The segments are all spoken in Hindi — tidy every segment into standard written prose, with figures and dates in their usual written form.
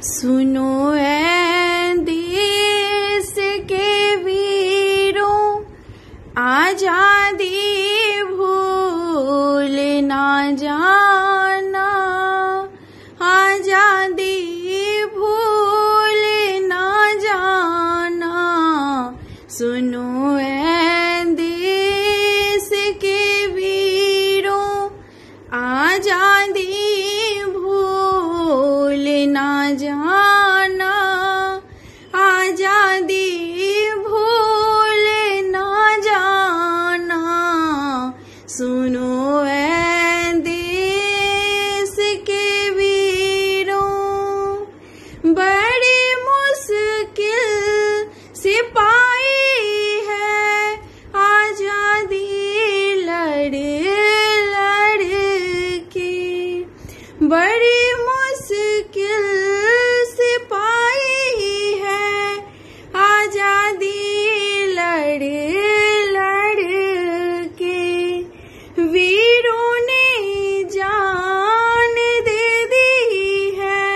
सुनो ऐ देश के वीरों, आजादी भूल ना जाना, आजादी भूल ना जाना। सुनो ऐ देश के वीरों, आजादी भूल ना जाना, आजादी भूल ना जाना। सुनो ऐ देश के वीरों, बड़ी मुश्किल से पाई है आजादी लड़ लड़ के, बड़ी मुश्किल से पाई है आजादी लड़ लड़ के। वीरों ने जान दे दी है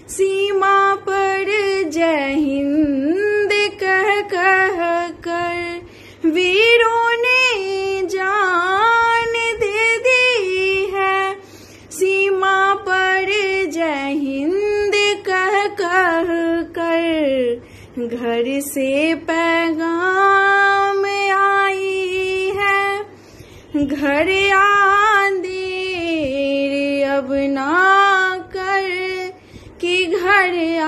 सीमा पर जय हिंद कह कह कर, वीरों ने जान दे दी है सीमा पर जय हिंद कह कह कर। घर से पैगाम आई है, घर आ देर अब ना कर, कि घर आ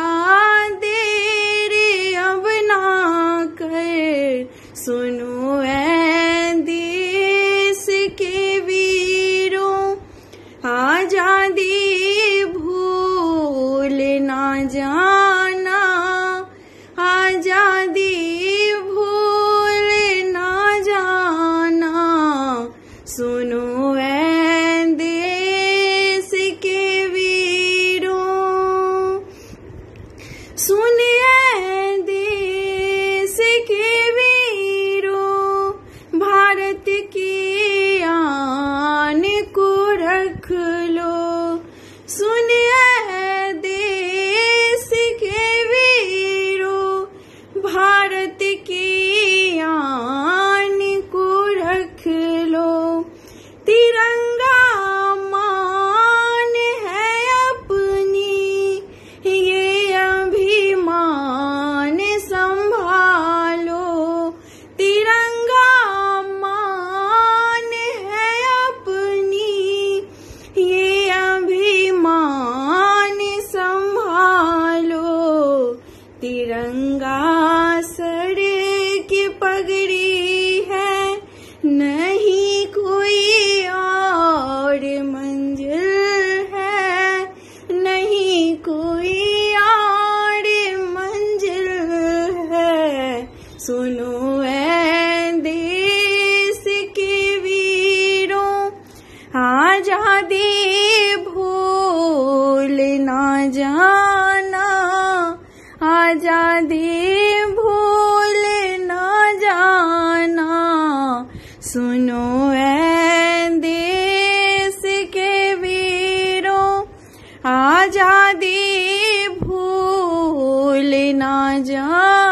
देर अब ना कर। सुनो ऐ देश के वीरों, आजादी भूल ना जाना, आजादी भूल ना जाना। सुनो ऐ देश के वीरों, सुनिए देश के वीरों, भारत की आन को रख लो। सुनिए देश के वीरों, भारत की आन को रख लो। तिरंगा मान है अपनी, ये अभिमान संभालो। तिरंगा मान है अपनी, ये अभिमान संभालो। तिरंगा सर की पगड़ी है, नहीं कोई और मंजिल है, नहीं कोई और मंजिल है। सुनो ऐ देश के वीरों, आजादी भूल ना जाना, आजादी भूल ना जाना। सुनो ऐ देश के वीरों, आजादी भूल ना जाना।